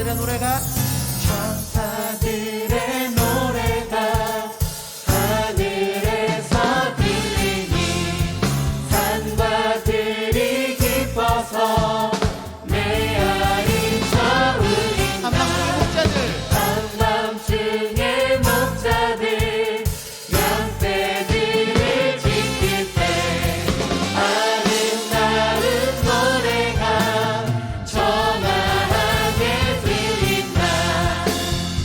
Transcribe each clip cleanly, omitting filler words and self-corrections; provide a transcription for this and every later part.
천사들의 노래가 천사들의 노래가 하늘에서 들리니 산과 들이 기뻐서 메아리쳐 울린다. 한밤중에 목자들 양떼들을 지킬 때 아름다운 노래가 전하게 들린다.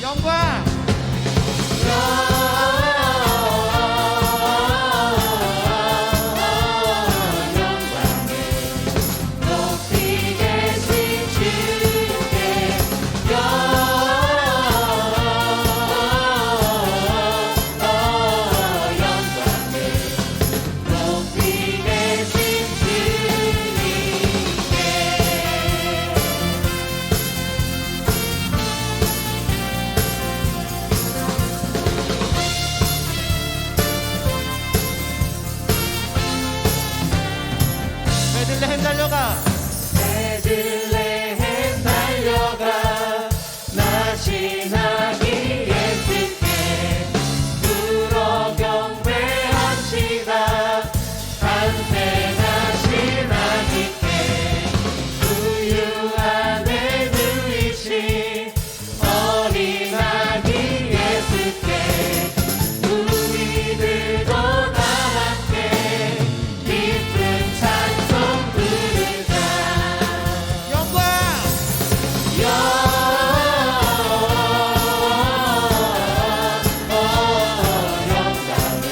영광 높이 계신 주께 영광을 높이 계신 주님께 베들레헴 달려가 베들레헴 달려가 나시나기 예수께 불어 경배합시다. 탄생하신 아기께 우유 안에 누이신 어린 아기 예수께 우리들도 다 함께 기쁜 찬송 부르자. 영광 영광을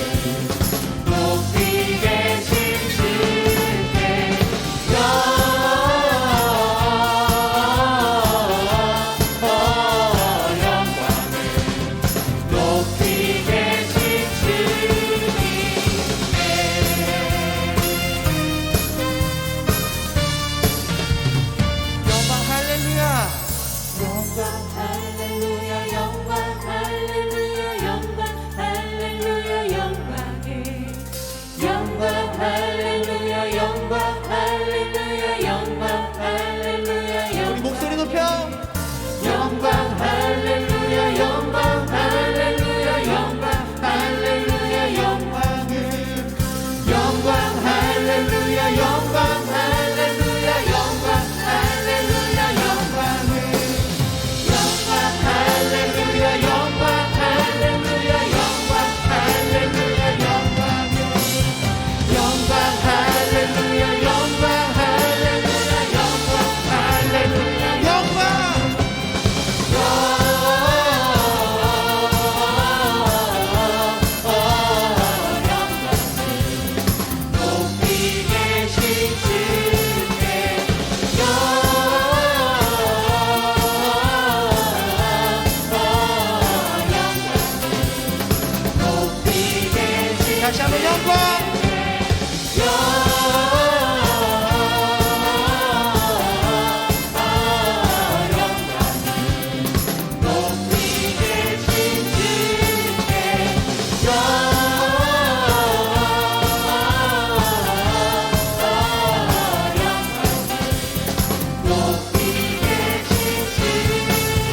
높이 계신 주께 영광을 높이 계신 주님께 영광 할렐루야 영광 할렐루야 영광 할렐루야 영광 할렐루야 영광에 영광 할렐루야 영광 할렐루야 영광 할렐루야 우리 영광 목소리 높여 영광 할렐루야 영광 할렐루야 영광 할렐루야 영광을 영광 할렐루야 영광 할렐루야 영광 할렐루야 영광을 영광 할렐루야 영광 할렐루야 영광 할렐루야 영광을 영광 할렐루야 영광 할렐루야 영광 할렐루야 영광 높이 계신 주께 높이 계신 다시 한번 영광 높이 계신 주께 높이 계신 주님께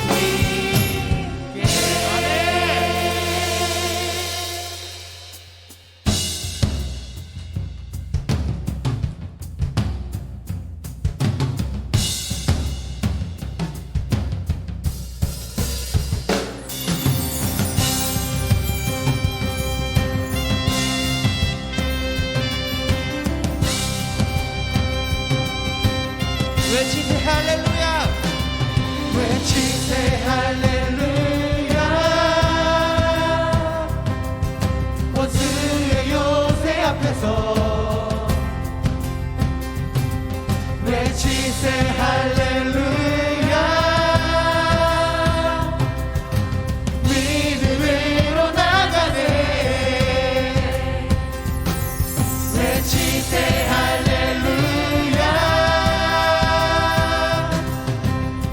외치세 할렐루야 외치세 할렐루야 원수의 요새 앞에서 외치세 할렐루야 믿음으로 나가네 외치세 할렐루야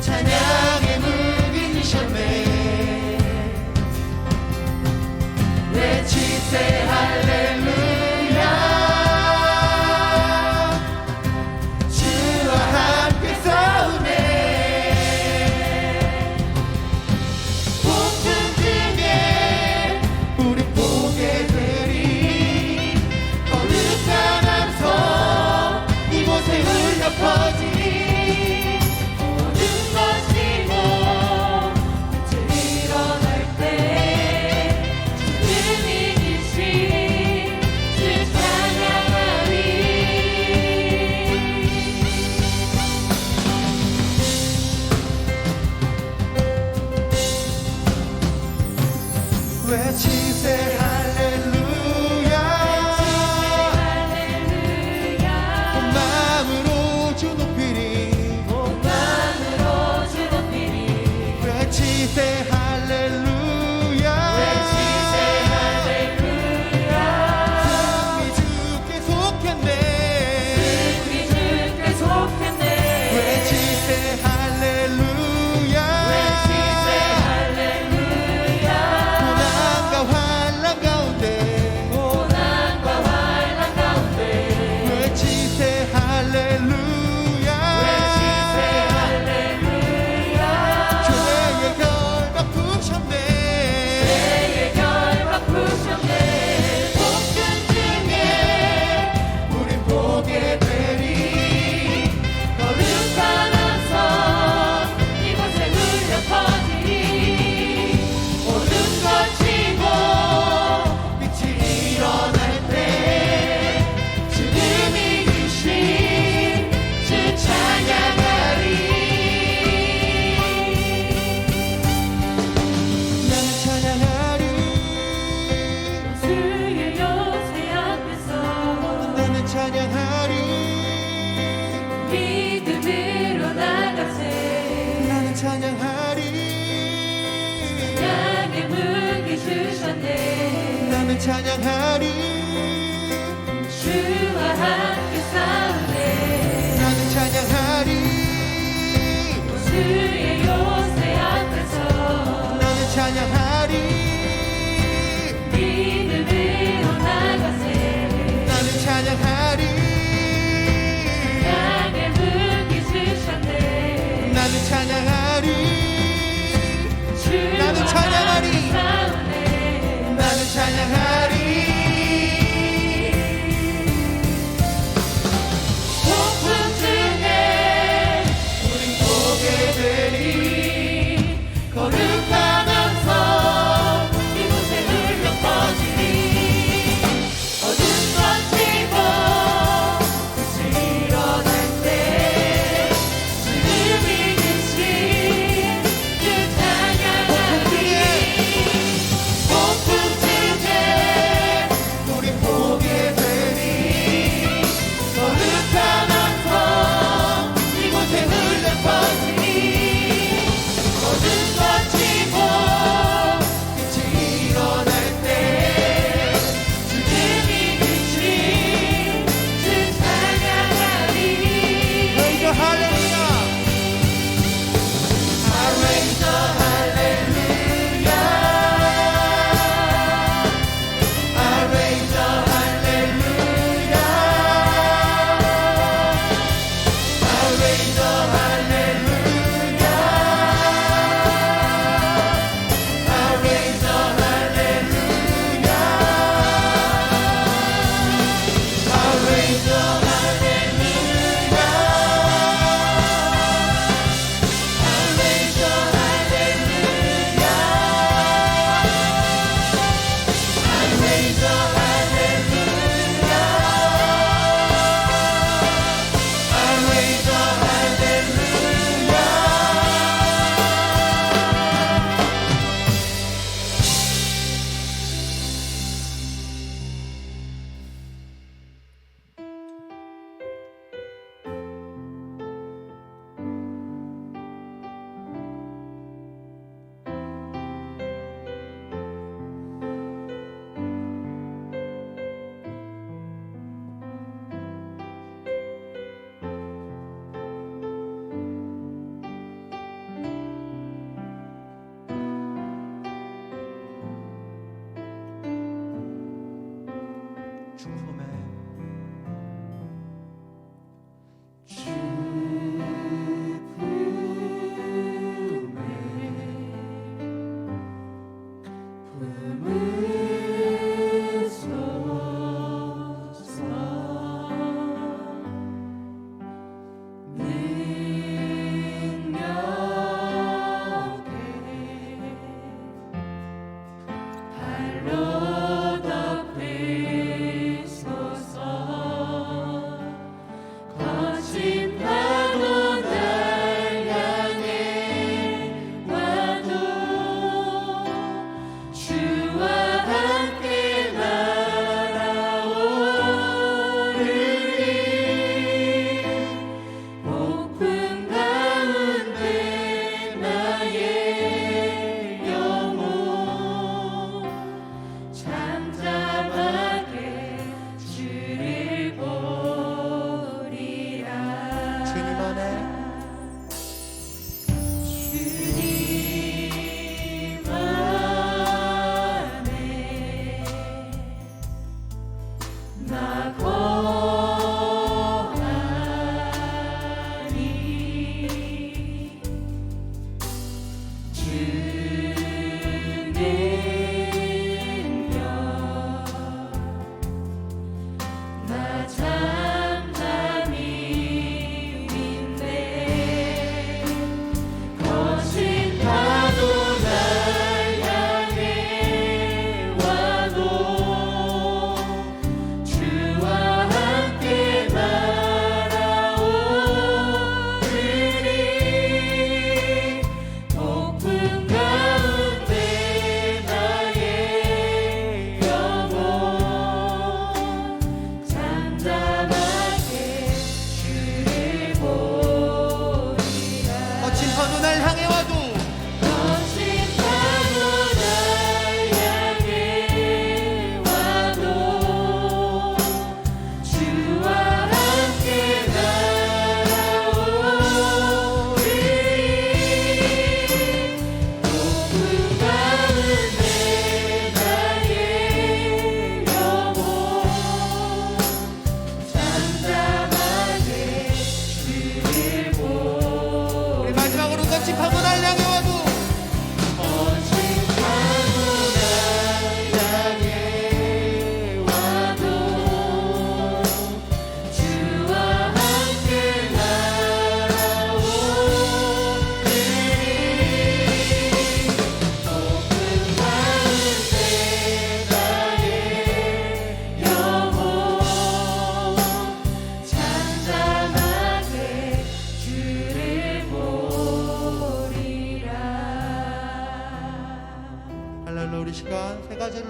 찬양의 물 믿음으로 나가세 나는 찬양하리 양의 무기 주셨네 나는 찬양하리 주와 함께 싸우네 나는 찬양하리 주의 요새 앞에서 나는 찬양하리 믿음으로 나가세 나는 찬양하리 양의 무기 주셨네 나는 찬양하리 주와 나는 찬양하리. 함께 싸우네 나는 찬양하리 폭풍 중에 우린 보게 되리 거룩하면서 이곳에 흘러 퍼지니 어둠 번지고 빛이 일어날 때 주를 믿으신 그 찬양하리 폭풍 중에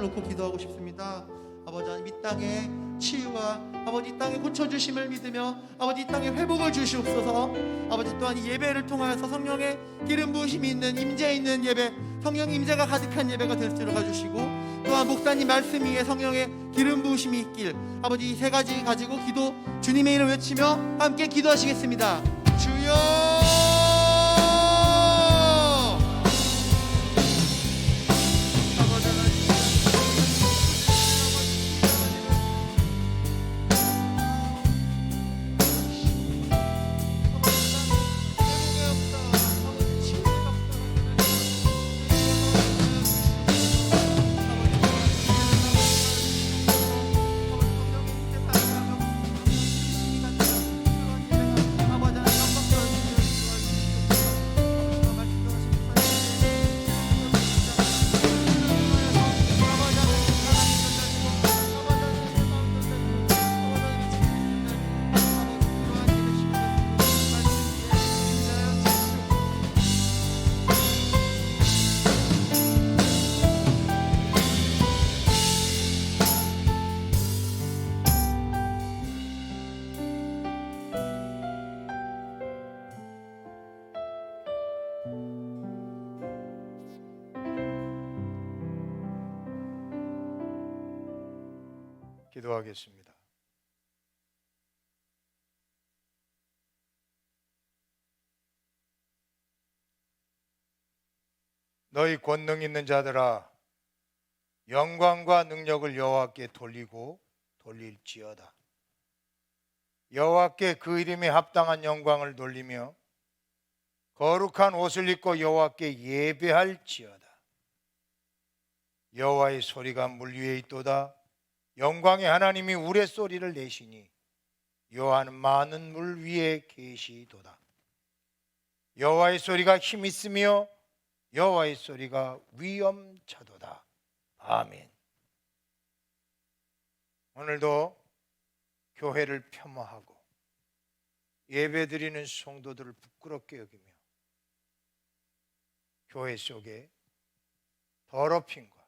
손을 놓고 기도하고 싶습니다. 아버지 하나님, 이 땅에 치유와 아버지 이 땅에 고쳐주심을 믿으며 아버지 이 땅에 회복을 주시옵소서. 아버지 또한 이 예배를 통하여서 성령의 기름 부으심이 있는 임재 있는 예배, 성령 임재가 가득한 예배가 될 수 있도록 해주시고, 또한 목사님 말씀 위에 성령의 기름 부으심이 있길, 아버지 이 세 가지 가지고 기도, 주님의 이름 외치며 함께 기도하시겠습니다. 주여. 기도하겠습니다. 너희 권능 있는 자들아, 영광과 능력을 여호와께 돌리고 돌릴지어다. 여호와께 그 이름에 합당한 영광을 돌리며 거룩한 옷을 입고 여호와께 예배할지어다. 여호와의 소리가 물 위에 있도다. 영광의 하나님이 우레소리를 내시니 여호와는 많은 물 위에 계시도다. 여호와의 소리가 힘 있으며 여호와의 소리가 위엄차도다. 아멘. 오늘도 교회를 폄하하고 예배드리는 성도들을 부끄럽게 여기며 교회 속에 더럽힘과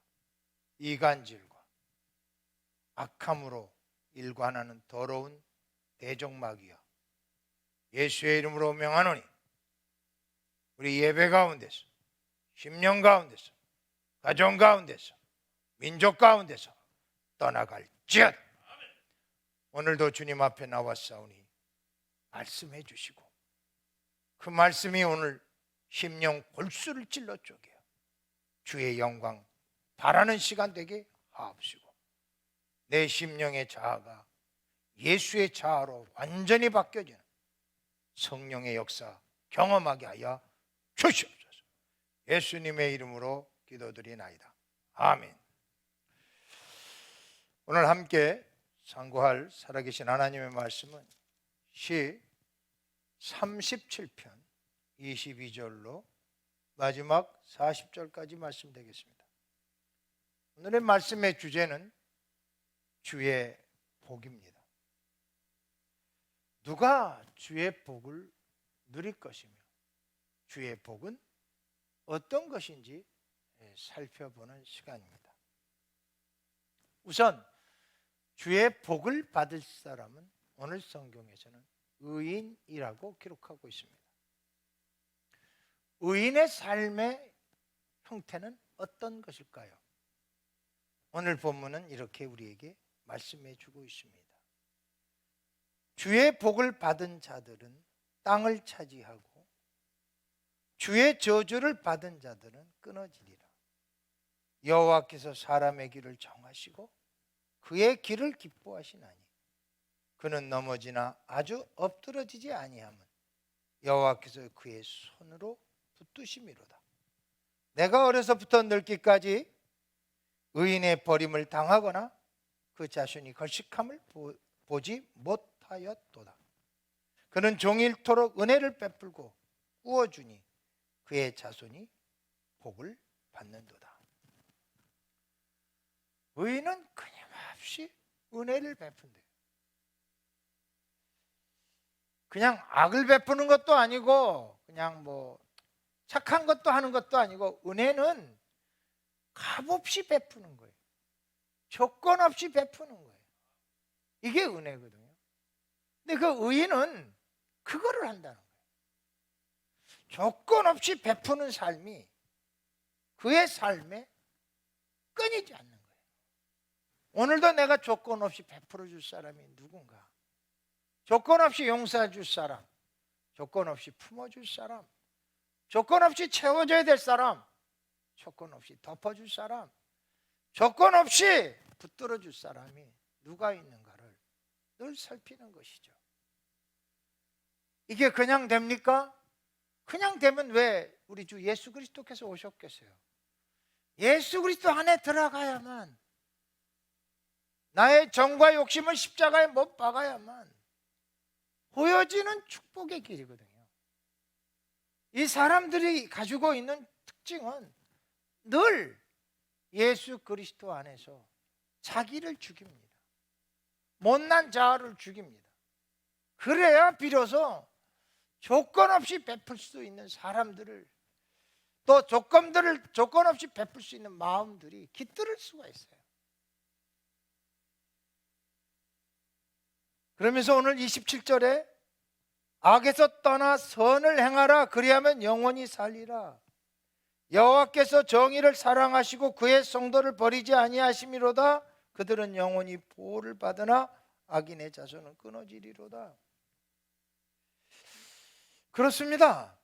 이간질과 악함으로 일관하는 더러운 대적마귀야, 예수의 이름으로 명하노니 우리 예배 가운데서, 심령 가운데서, 가정 가운데서, 민족 가운데서 떠나갈지어다. 오늘도 주님 앞에 나왔사오니 말씀해 주시고 그 말씀이 오늘 심령 골수를 찔러 쪼개어 주의 영광 바라는 시간 되게 하옵시고, 내 심령의 자아가 예수의 자아로 완전히 바뀌어지는 성령의 역사 경험하게 하여 주시옵소서. 예수님의 이름으로 기도드리나이다. 아멘. 오늘 함께 상고할 살아계신 하나님의 말씀은 시 37편 22절로 마지막 40절까지 말씀되겠습니다. 오늘의 말씀의 주제는 주의 복입니다. 누가 주의 복을 누릴 것이며 주의 복은 어떤 것인지 살펴보는 시간입니다. 우선 주의 복을 받을 사람은 오늘 성경에서는 의인이라고 기록하고 있습니다. 의인의 삶의 형태는 어떤 것일까요? 오늘 본문은 이렇게 우리에게 말씀해 주고 있습니다. 주의 복을 받은 자들은 땅을 차지하고 주의 저주를 받은 자들은 끊어지리라. 여호와께서 사람의 길을 정하시고 그의 길을 기뻐하시나니 그는 넘어지나 아주 엎드러지지 아니함은 여호와께서 그의 손으로 붙드심이로다. 내가 어려서부터 늙기까지 의인의 버림을 당하거나 그 자손이 걸식함을 보지 못하였도다. 그는 종일토록 은혜를 베풀고 꾸어주니 그의 자손이 복을 받는도다. 의인은 끊임없이 은혜를 베푼대요. 그냥 악을 베푸는 것도 아니고 그냥 뭐 착한 것도 하는 것도 아니고 은혜는 값없이 베푸는 거예요. 조건 없이 베푸는 거예요. 이게 은혜거든요. 근데 그 의인은 그거를 한다는 거예요. 조건 없이 베푸는 삶이 그의 삶에 끊이지 않는 거예요. 오늘도 내가 조건 없이 베풀어 줄 사람이 누군가, 조건 없이 용서해 줄 사람, 조건 없이 품어줄 사람, 조건 없이 채워줘야 될 사람, 조건 없이 덮어줄 사람, 조건 없이 붙들어 줄 사람이 누가 있는가를 늘 살피는 것이죠. 이게 그냥 됩니까? 그냥 되면 왜 우리 주 예수 그리스도께서 오셨겠어요? 예수 그리스도 안에 들어가야만, 나의 정과 욕심을 십자가에 못 박아야만 보여지는 축복의 길이거든요. 이 사람들이 가지고 있는 특징은 늘 예수 그리스도 안에서 자기를 죽입니다. 못난 자아를 죽입니다. 그래야 비로소 조건 없이 베풀 수 있는 사람들을, 또 조건 없이 베풀 수 있는 마음들이 깃들을 수가 있어요. 그러면서 오늘 27절에 악에서 떠나 선을 행하라, 그리하면 영원히 살리라. 여호와께서 정의를 사랑하시고 그의 성도를 버리지 아니하심이로다. 그들은 영원히 보호를 받으나 악인의 자손은 끊어지리로다. 그렇습니다.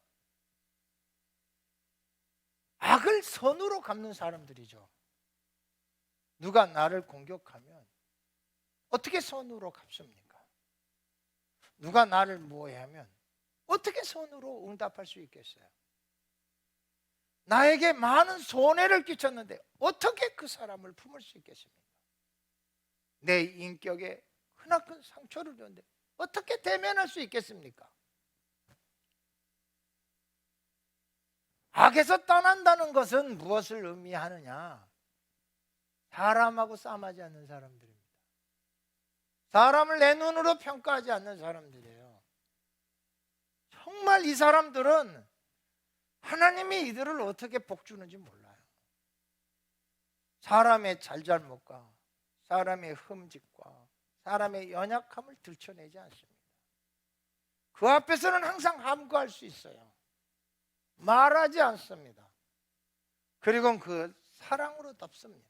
악을 선으로 갚는 사람들이죠. 누가 나를 공격하면 어떻게 선으로 갚습니까? 누가 나를 모해하면 어떻게 선으로 응답할 수 있겠어요? 나에게 많은 손해를 끼쳤는데 어떻게 그 사람을 품을 수 있겠습니까? 내 인격에 크나큰 상처를 줬는데 어떻게 대면할 수 있겠습니까? 악에서 떠난다는 것은 무엇을 의미하느냐? 사람하고 싸움하지 않는 사람들입니다. 사람을 내 눈으로 평가하지 않는 사람들이에요. 정말 이 사람들은 하나님이 이들을 어떻게 복주는지 몰라요. 사람의 잘잘못과 사람의 흠집과 사람의 연약함을 들춰내지 않습니다. 그 앞에서는 항상 함구할 수 있어요. 말하지 않습니다. 그리고 그 사랑으로 덮습니다.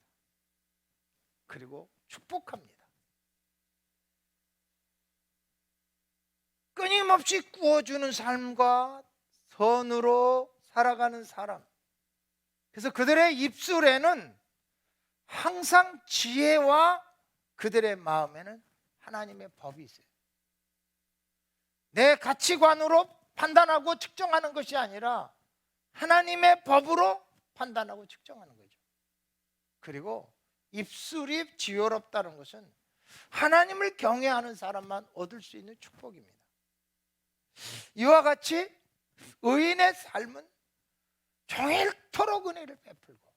그리고 축복합니다. 끊임없이 구워주는 삶과 선으로 살아가는 사람. 그래서 그들의 입술에는 항상 지혜와 그들의 마음에는 하나님의 법이 있어요. 내 가치관으로 판단하고 측정하는 것이 아니라 하나님의 법으로 판단하고 측정하는 거죠. 그리고 입술이 지혜롭다는 것은 하나님을 경외하는 사람만 얻을 수 있는 축복입니다. 이와 같이 의인의 삶은 종일토록 은혜를 베풀고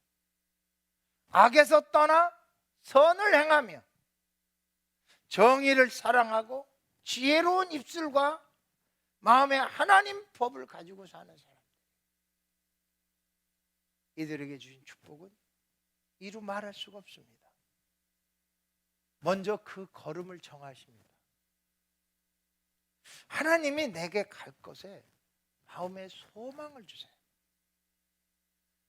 악에서 떠나 선을 행하며 정의를 사랑하고 지혜로운 입술과 마음에 하나님 법을 가지고 사는 사람, 이들에게 주신 축복은 이루 말할 수가 없습니다. 먼저 그 걸음을 정하십니다. 하나님이 내게 갈 것에 마음에 소망을 주세요.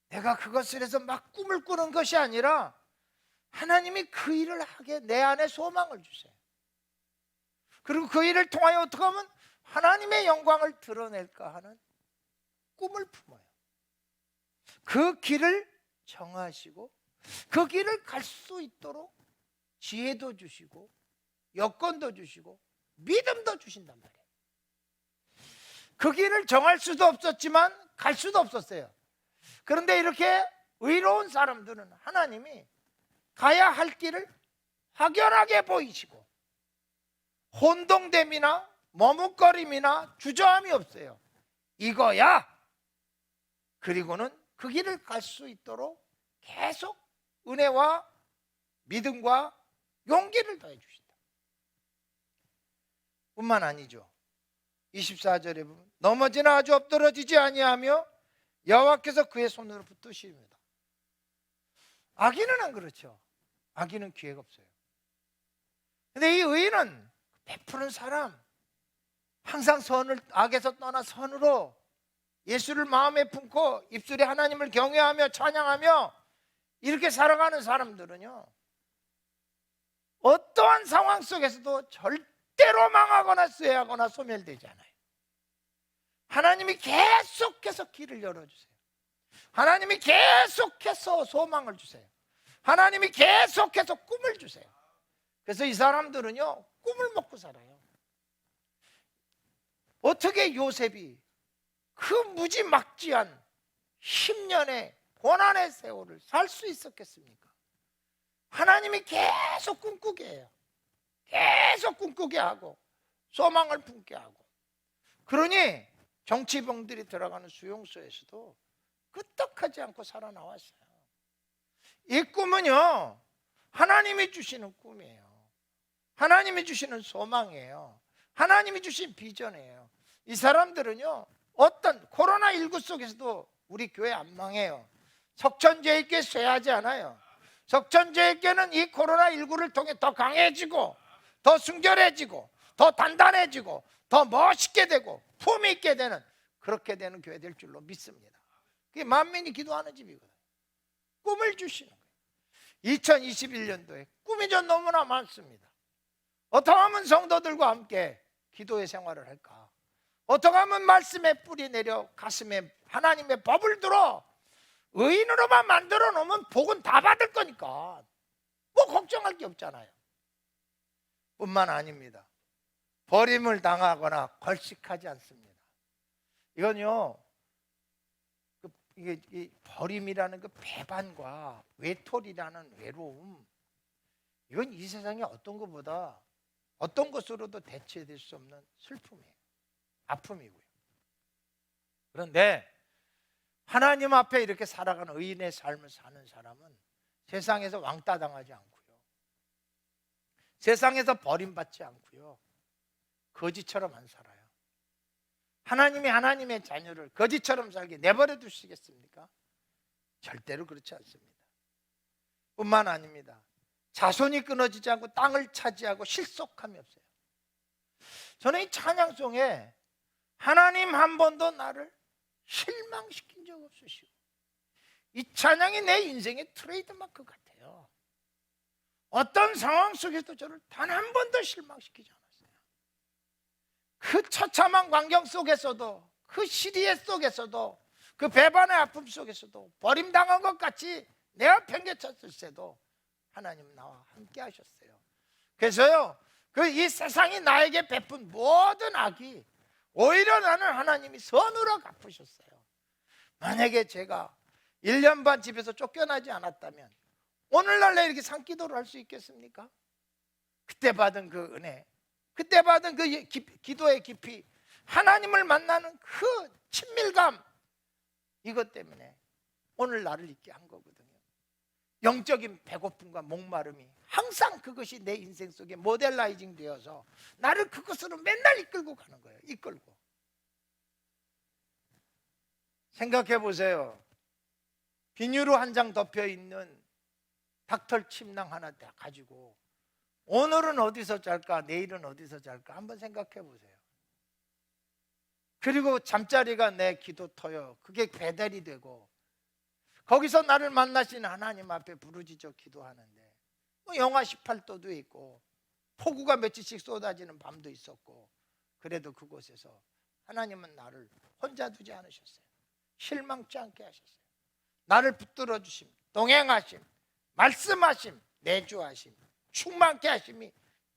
내가 그것을 해서 막 꿈을 꾸는 것이 아니라 하나님이 그 일을 하게 내 안에 소망을 주세요. 그리고 그 일을 통하여 어떻게 하면 하나님의 영광을 드러낼까 하는 꿈을 품어요. 그 길을 정하시고 그 길을 갈 수 있도록 지혜도 주시고 여건도 주시고 믿음도 주신단 말이에요. 그 길을 정할 수도 없었지만 갈 수도 없었어요. 그런데 이렇게 의로운 사람들은 하나님이 가야 할 길을 확연하게 보이시고 혼동됨이나 머뭇거림이나 주저함이 없어요. 이거야. 그리고는 그 길을 갈 수 있도록 계속 은혜와 믿음과 용기를 더해 주신다. 뿐만 아니죠. 24절에 보면 넘어지나 아주 엎드러지지 아니하며 여호와께서 그의 손으로 붙드십니다. 악인은 안 그렇죠. 악인은 기회가 없어요. 근데 이 의인은 베푸는 사람, 항상 선을 악에서 떠나 선으로 예수를 마음에 품고 입술에 하나님을 경외하며 찬양하며 이렇게 살아가는 사람들은요, 어떠한 상황 속에서도 절대로 망하거나 쇠하거나 소멸되지 않아요. 하나님이 계속해서 길을 열어주세요. 하나님이 계속해서 소망을 주세요. 하나님이 계속해서 꿈을 주세요. 그래서 이 사람들은요, 꿈을 먹고 살아요. 어떻게 요셉이 그 무지막지한 10년의 고난의 세월을 살 수 있었겠습니까? 하나님이 계속 꿈꾸게 해요. 계속 꿈꾸게 하고 소망을 품게 하고. 그러니 정치병들이 들어가는 수용소에서도 끄떡하지 않고 살아나왔어요. 이 꿈은요, 하나님이 주시는 꿈이에요. 하나님이 주시는 소망이에요. 하나님이 주신 비전이에요. 이 사람들은요, 어떤 코로나19 속에서도 우리 교회 안 망해요. 석천제일교회 쇠하지 않아요. 석천제일교회는 이 코로나19를 통해 더 강해지고 더 순결해지고 더 단단해지고 더 멋있게 되고 품위 있게 되는, 그렇게 되는 교회 될 줄로 믿습니다. 그게 만민이 기도하는 집이거든요. 꿈을 주시는 거예요. 2021년도에 꿈이 좀 너무나 많습니다. 어떻게 하면 성도들과 함께 기도의 생활을 할까? 어떻게 하면 말씀에 뿌리 내려 가슴에 하나님의 법을 들어 의인으로만 만들어 놓으면 복은 다 받을 거니까 뭐 걱정할 게 없잖아요. 뿐만 아닙니다. 버림을 당하거나 걸식하지 않습니다. 이건요, 이게 버림이라는 그 배반과 외톨이라는 외로움, 이건 이 세상에 어떤 것보다 어떤 것으로도 대체될 수 없는 슬픔이에요. 아픔이고요. 그런데 하나님 앞에 이렇게 살아가는 의인의 삶을 사는 사람은 세상에서 왕따 당하지 않고요, 세상에서 버림받지 않고요, 거지처럼 안 살아요. 하나님이 하나님의 자녀를 거지처럼 살게 내버려 두시겠습니까? 절대로 그렇지 않습니다. 뿐만 아닙니다. 자손이 끊어지지 않고 땅을 차지하고 실속함이 없어요. 저는 이 찬양송에 하나님 한 번도 나를 실망시킨 적 없으시고, 이 찬양이 내 인생의 트레이드마크 같아요. 어떤 상황 속에서도 저를 단 한 번도 실망시키지 않았어요. 그 처참한 광경 속에서도, 그 시리에 속에서도, 그 배반의 아픔 속에서도, 버림당한 것 같이 내가 편개쳤을 때도 하나님은 나와 함께 하셨어요. 그래서요, 이 세상이 나에게 베푼 모든 악이 오히려 나는 하나님이 선으로 갚으셨어요. 만약에 제가 1년 반 집에서 쫓겨나지 않았다면 오늘날 내 이렇게 산기도를 할 수 있겠습니까? 그때 받은 그 은혜, 그때 받은 그 기도의 깊이, 하나님을 만나는 그 친밀감, 이것 때문에 오늘 나를 있게 한 거거든요. 영적인 배고픔과 목마름이 항상 그것이 내 인생 속에 모델라이징 되어서 나를 그것으로 맨날 이끌고 가는 거예요. 이끌고. 생각해 보세요. 비닐로 한 장 덮여 있는 닥털 침낭 하나 가지고 오늘은 어디서 잘까, 내일은 어디서 잘까 한번 생각해 보세요. 그리고 잠자리가 내 기도터요, 그게 배달이 되고 거기서 나를 만나신 하나님 앞에 부르짖어 기도하는데, 뭐 영하 18도도 있고 폭우가 며칠씩 쏟아지는 밤도 있었고, 그래도 그곳에서 하나님은 나를 혼자 두지 않으셨어요. 실망치 않게 하셨어요. 나를 붙들어 주심, 동행하심, 말씀하심, 내주하심, 충만케 하심이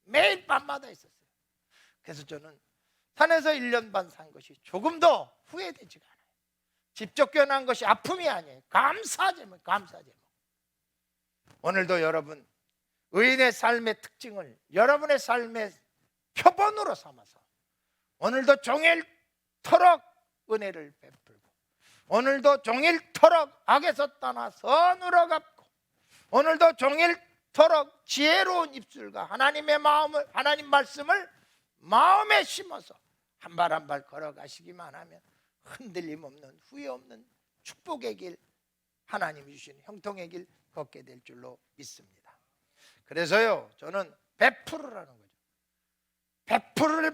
매일 밤마다 있었어요. 그래서 저는 산에서 1년 반 산 것이 조금도 후회되지가 않아요. 집 쫓겨난 것이 아픔이 아니에요. 감사 제목, 감사 제목. 오늘도 여러분, 의인의 삶의 특징을 여러분의 삶의 표본으로 삼아서 오늘도 종일토록 은혜를 베풀고, 오늘도 종일토록 악에서 떠나 선으로 갚고, 오늘도 종일토록 지혜로운 입술과 하나님의 마음을, 하나님 말씀을 마음에 심어서 한 발 한 발 걸어가시기만 하면 흔들림 없는, 후회 없는 축복의 길, 하나님이 주신 형통의 길 걷게 될 줄로 믿습니다. 그래서요, 저는 베풀으라는 거죠.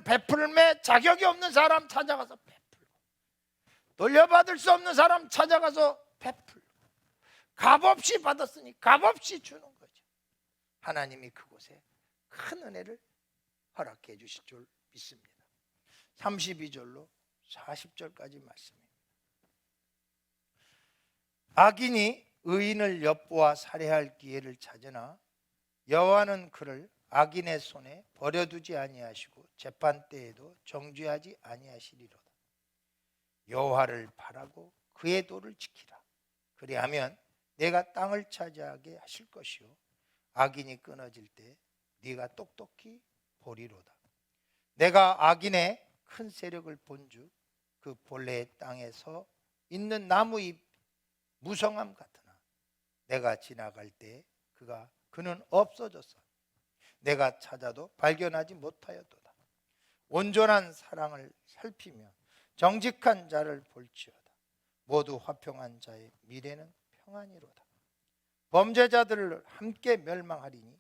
베풀매 자격이 없는 사람 찾아가서 베풀고, 돌려받을 수 없는 사람 찾아가서 베풀고, 값없이 받았으니 값없이 주는 거죠. 하나님이 그곳에 큰 은혜를 허락해 주실 줄 믿습니다. 32절로 40절까지 말씀입니다. 악인이 의인을 엿보아 살해할 기회를 찾으나 여호와는 그를 악인의 손에 버려두지 아니하시고 재판 때에도 정죄하지 아니하시리로다. 여호와를 바라고 그의 도를 지키라. 그리하면 내가 땅을 차지하게 하실 것이요 악인이 끊어질 때 네가 똑똑히 보리로다. 내가 악인의 큰 세력을 본즉 그 본래의 땅에서 있는 나무잎 무성함 같으나 내가 지나갈 때 그는 없어졌어. 내가 찾아도 발견하지 못하였도다. 온전한 사랑을 살피며 정직한 자를 볼지어다. 모두 화평한 자의 미래는 평안이로다. 범죄자들을 함께 멸망하리니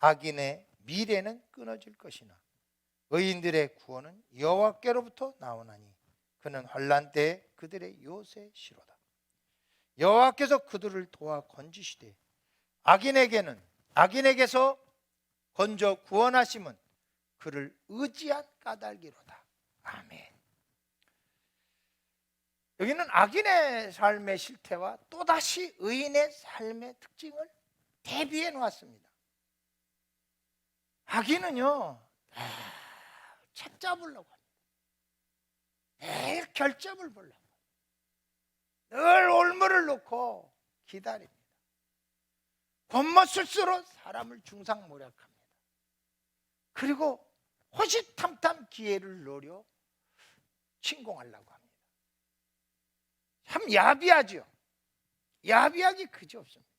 악인의 미래는 끊어질 것이나 의인들의 구원은 여호와께로부터 나오나니 그는 환난 때에 그들의 요새시로다. 여호와께서 그들을 도와 건지시되 악인에게서 건져 구원하심은 그를 의지한 까닭이로다. 아멘. 여기는 악인의 삶의 실태와 또다시 의인의 삶의 특징을 대비해 놓았습니다. 악인은요, 책 잡으려고 합니다. 매일 결점을 보려고, 늘 올무를 놓고 기다립니다. 겉멋술수로 사람을 중상모략합니다. 그리고 호시탐탐 기회를 노려 침공하려고 합니다. 참 야비하죠. 야비하기 그지없습니다.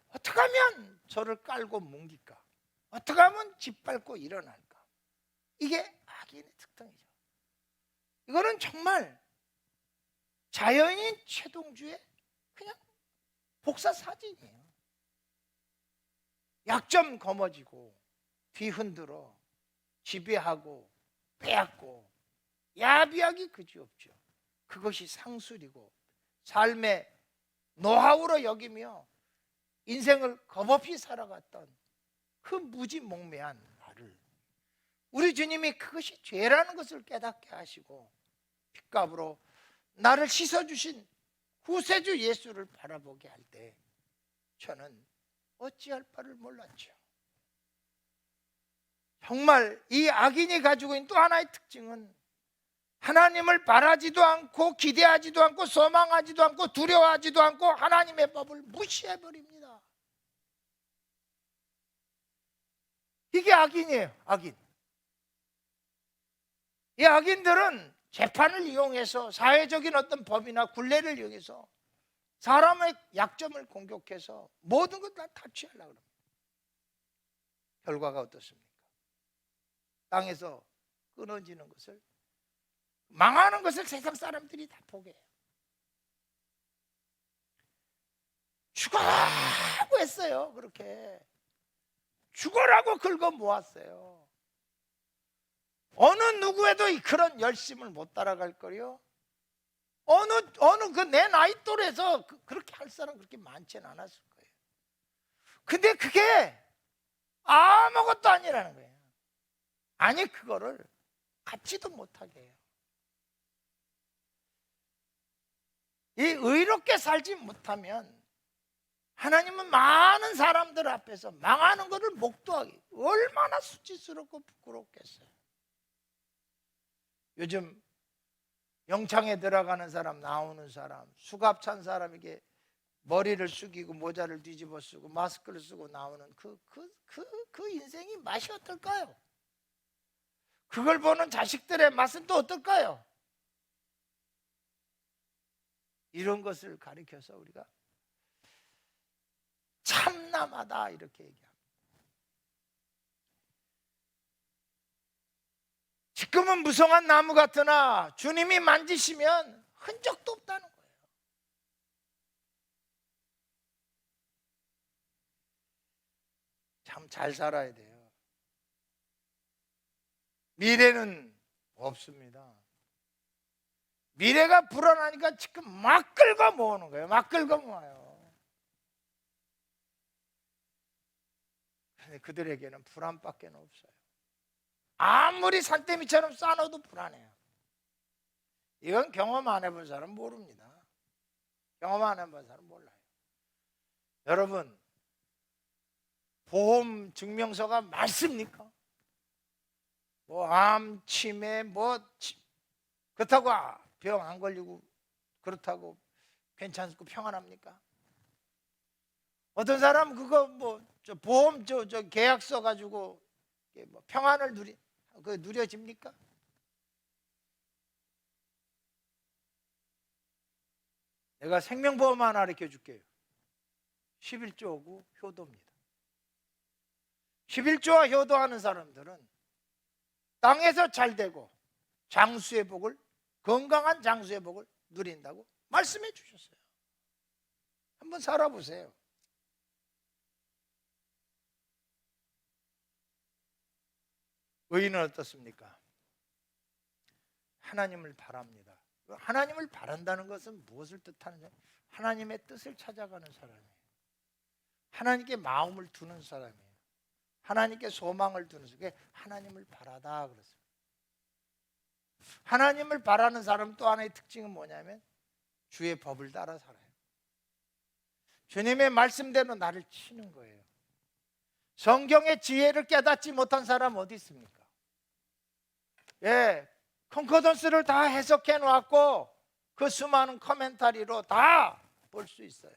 어떻게 하면 저를 깔고 뭉길까? 어떻게 하면 짓밟고 일어날까? 이게 악인의 특징이죠. 이거는 정말 자연인 최동주의 그냥 복사사진이에요. 약점 거머쥐고 뒤 흔들어 지배하고 빼앗고 야비하기 그지없죠. 그것이 상술이고 삶의 노하우로 여기며 인생을 겁없이 살아갔던 그 무지몽매한 나를 우리 주님이 그것이 죄라는 것을 깨닫게 하시고 핏값으로 나를 씻어주신 구세주 예수를 바라보게 할 때 저는 어찌할 바를 몰랐죠. 정말 이 악인이 가지고 있는 또 하나의 특징은 하나님을 바라지도 않고 기대하지도 않고 소망하지도 않고 두려워하지도 않고 하나님의 법을 무시해버립니다. 이게 악인이에요. 악인. 이 악인들은 재판을 이용해서 사회적인 어떤 법이나 굴레를 이용해서 사람의 약점을 공격해서 모든 것 다 탈취하려고 합니다. 결과가 어떻습니까? 땅에서 끊어지는 것을, 망하는 것을 세상 사람들이 다 보게 해요. 죽어라고 했어요. 그렇게 죽어라고 긁어 모았어요. 어느 누구에도 그런 열심을 못 따라갈 거요. 어느 그 내 나이 또래에서 그렇게 할 사람 그렇게 많지는 않았을 거예요. 근데 그게 아무것도 아니라는 거예요. 아니 그거를 갖지도 못하게 해요. 이 의롭게 살지 못하면 하나님은 많은 사람들 앞에서 망하는 것을 목도하기 얼마나 수치스럽고 부끄럽겠어요. 요즘 영창에 들어가는 사람, 나오는 사람, 수갑 찬 사람에게 머리를 숙이고 모자를 뒤집어 쓰고 마스크를 쓰고 나오는 그 인생이 맛이 어떨까요? 그걸 보는 자식들의 맛은 또 어떨까요? 이런 것을 가리켜서 우리가 참남하다 이렇게 얘기합니다. 지금은 무성한 나무 같으나 주님이 만지시면 흔적도 없다는 거예요. 참 잘 살아야 돼요. 미래는 없습니다. 미래가 불안하니까 지금 막 긁어 모으는 거예요. 막 긁어 모아요. 근데 그들에게는 불안밖에 없어요. 아무리 산더미처럼 쌓아놓아도 불안해요. 이건 경험 안 해본 사람 모릅니다. 경험 안 해본 사람 몰라요. 여러분, 보험 증명서가 많습니까? 뭐 암, 치매, 그렇다고 병 안 걸리고 그렇다고 괜찮고 평안합니까? 어떤 사람 그거 보험 계약서 가지고 평안을 누려집니까? 내가 생명보험 하나 가르쳐 줄게요. 11조하고 효도입니다. 11조와 효도하는 사람들은 땅에서 잘 되고 장수의 복을, 건강한 장수의 복을 누린다고 말씀해 주셨어요. 한번 살아보세요. 의인은 어떻습니까? 하나님을 바랍니다. 하나님을 바란다는 것은 무엇을 뜻하느냐? 하나님의 뜻을 찾아가는 사람이에요. 하나님께 마음을 두는 사람이에요. 하나님께 소망을 두는 사람. 그게 하나님을 바라다 그랬어요. 하나님을 바라는 사람 또 하나의 특징은 뭐냐면 주의 법을 따라 살아요. 주님의 말씀대로 나를 치는 거예요. 성경의 지혜를 깨닫지 못한 사람 어디 있습니까? 컨코던스를 다 해석해 놓았고 그 수많은 코멘터리로 다 볼 수 있어요.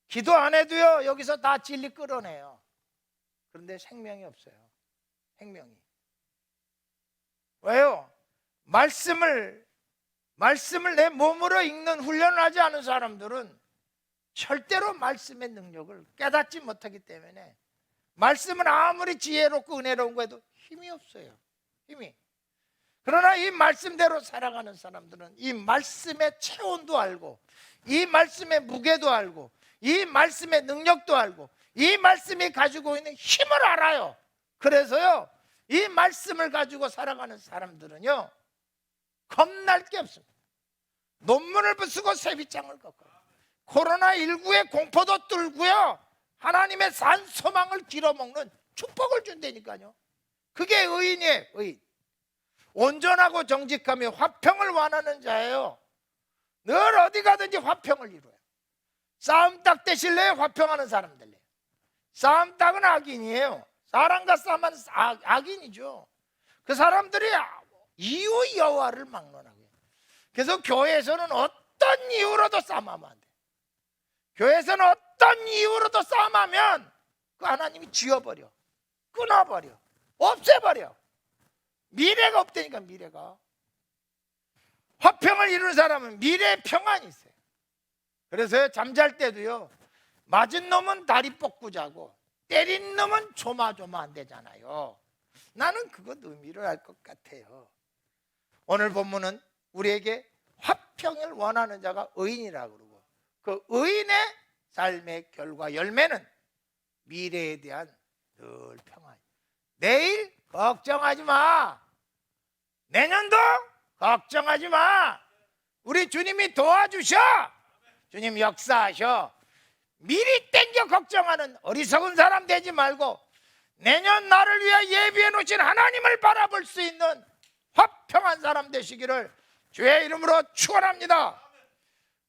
기도 안 해도요 여기서 다 진리 끌어내요. 그런데 생명이 없어요. 생명이. 왜요? 말씀을 내 몸으로 읽는 훈련을 하지 않은 사람들은 절대로 말씀의 능력을 깨닫지 못하기 때문에 말씀은 아무리 지혜롭고 은혜로운 거에도 힘이 없어요. 힘이. 그러나 이 말씀대로 살아가는 사람들은 이 말씀의 체온도 알고 이 말씀의 무게도 알고 이 말씀의 능력도 알고 이 말씀이 가지고 있는 힘을 알아요. 그래서요 이 말씀을 가지고 살아가는 사람들은요 겁날 게 없습니다. 논문을 쓰고 세비장을 꺾어요. 코로나19의 공포도 뚫고요 하나님의 산 소망을 길어먹는 축복을 준다니까요. 그게 의인이에요. 의인. 온전하고 정직하며 화평을 원하는 자예요. 늘 어디 가든지 화평을 이루어요. 싸움닭 되실래요? 화평하는 사람들이에요. 싸움닭은 악인이에요. 사람과 싸움하는 악인이죠. 그 사람들이 이유 여호와를 막론하고요. 그래서 교회에서는 어떤 이유로도 싸움하면 안 돼요. 교회에서는 어떤 이유로도 싸움하면 그 하나님이 지워버려, 끊어버려, 없애버려. 미래가 없다니까. 미래가. 화평을 이루는 사람은 미래에 평안이 있어요. 그래서 잠잘 때도요 맞은 놈은 다리 뻗고 자고 때린 놈은 조마조마 안 되잖아요. 나는 그것 의미를 알 것 같아요. 오늘 본문은 우리에게 화평을 원하는 자가 의인이라고 그러고 그 의인의 삶의 결과 열매는 미래에 대한 늘 평안. 내일 걱정하지 마. 내년도 걱정하지 마. 우리 주님이 도와주셔. 주님 역사하셔. 미리 땡겨 걱정하는 어리석은 사람 되지 말고 내년 나를 위해 예비해 놓으신 하나님을 바라볼 수 있는 화평한 사람 되시기를 주의 이름으로 축원합니다.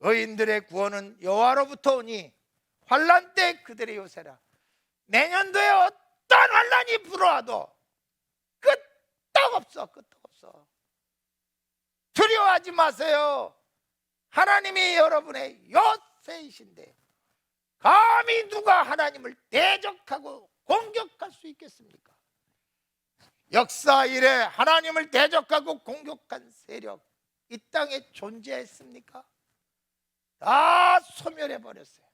의인들의 구원은 여호와로부터 오니 환난 때 그들의 요새라. 내년도에 어떤 환난이 불어와도 끄떡없어. 끄떡없어. 두려워하지 마세요. 하나님이 여러분의 요새이신데 감히 누가 하나님을 대적하고 공격할 수 있겠습니까? 역사 이래 하나님을 대적하고 공격한 세력 이 땅에 존재했습니까? 다 소멸해버렸어요.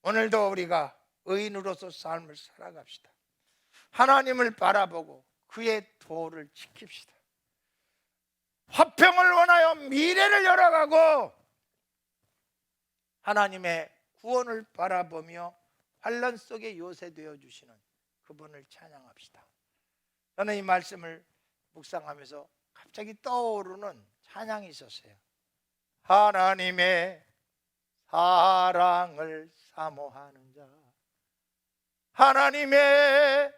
오늘도 우리가 의인으로서 삶을 살아갑시다. 하나님을 바라보고 그의 도를 지킵시다. 화평을 원하여 미래를 열어가고 하나님의 구원을 바라보며 환란 속에 요새 되어 주시는 그분을 찬양합시다. 저는 이 말씀을 묵상하면서 갑자기 떠오르는 찬양이 있었어요. 하나님의 사랑을 사모하는 자, 하나님의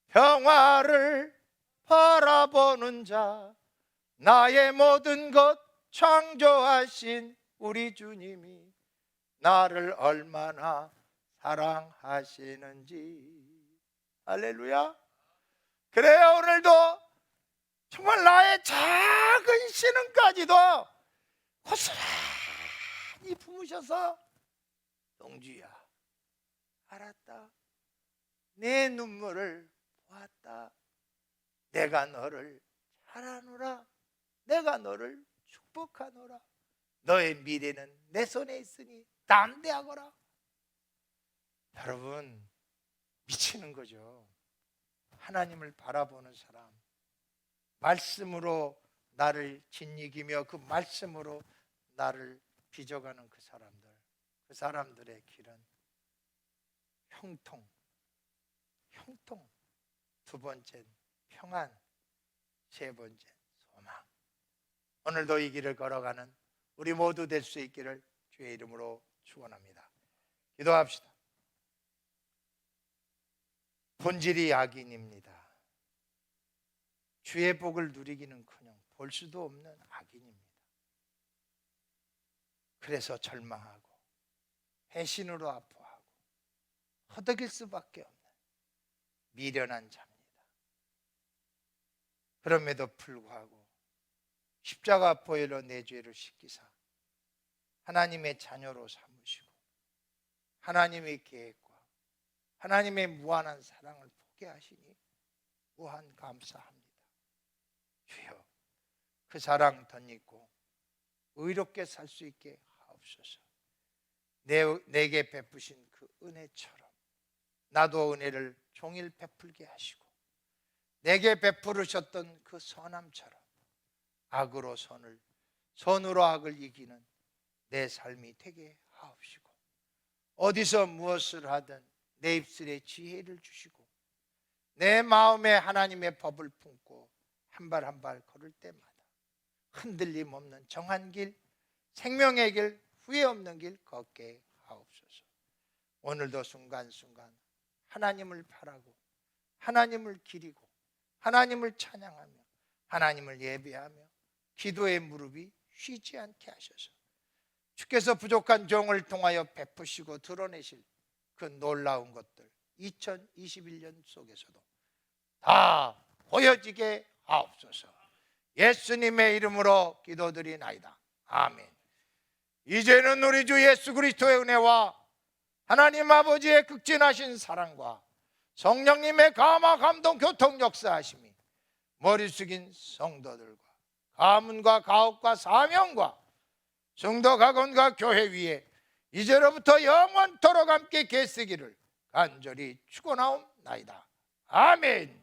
평화를 바라보는 자, 나의 모든 것 창조하신 우리 주님이 나를 얼마나 사랑하시는지. 할렐루야. 그래요, 오늘도 정말 나의 작은 신음까지도 고스란히 품으셔서 동주야, 알았다. 내 눈물을 보았다. 내가 너를 잘하노라. 내가 너를 축복하노라. 너의 미래는 내 손에 있으니 담대하거라. 여러분, 미치는 거죠. 하나님을 바라보는 사람, 말씀으로 나를 짓이기며 그 말씀으로 나를 빚어가는 그 사람들의 길은 형통, 두 번째 평안, 세 번째 소망. 오늘도 이 길을 걸어가는 우리 모두 될 수 있기를 주의 이름으로 축원합니다. 기도합시다. 본질이 악인입니다. 주의 복을 누리기는커녕 볼 수도 없는 악인입니다. 그래서 절망하고 배신으로 아파하고 허덕일 수밖에 없는 미련한 자입니다. 그럼에도 불구하고 십자가 보혈로 내 죄를 씻기사 하나님의 자녀로 삼으시고 하나님의 계획과 하나님의 무한한 사랑을 보게 하시니 무한 감사합니다. 주여, 그 사랑 덧입고 의롭게 살 수 있게 하옵소서. 내게 베푸신 그 은혜처럼 나도 은혜를 종일 베풀게 하시고 내게 베푸르셨던 그 선함처럼 악으로 선으로 악을 이기는 내 삶이 되게 하옵시고 어디서 무엇을 하든 내 입술에 지혜를 주시고 내 마음에 하나님의 법을 품고 한 발 한 발 걸을 때마다 흔들림 없는 정한 길, 생명의 길, 후회 없는 길 걷게 하옵소서. 오늘도 순간순간 하나님을 바라고 하나님을 기리고 하나님을 찬양하며 하나님을 예배하며 기도의 무릎이 쉬지 않게 하셔서 주께서 부족한 종을 통하여 베푸시고 드러내실 그 놀라운 것들 2021년 속에서도 다 보여지게 하옵소서. 예수님의 이름으로 기도드리나이다. 아멘. 이제는 우리 주 예수 그리스도의 은혜와 하나님 아버지의 극진하신 사랑과 성령님의 감화 감동 교통 역사하심이 머리 숙인 성도들과 가문과 가옥과 사명과 성도 가건과 교회 위에 이제로부터 영원토록 함께 계시기를 간절히 축원하옵나이다. 아멘.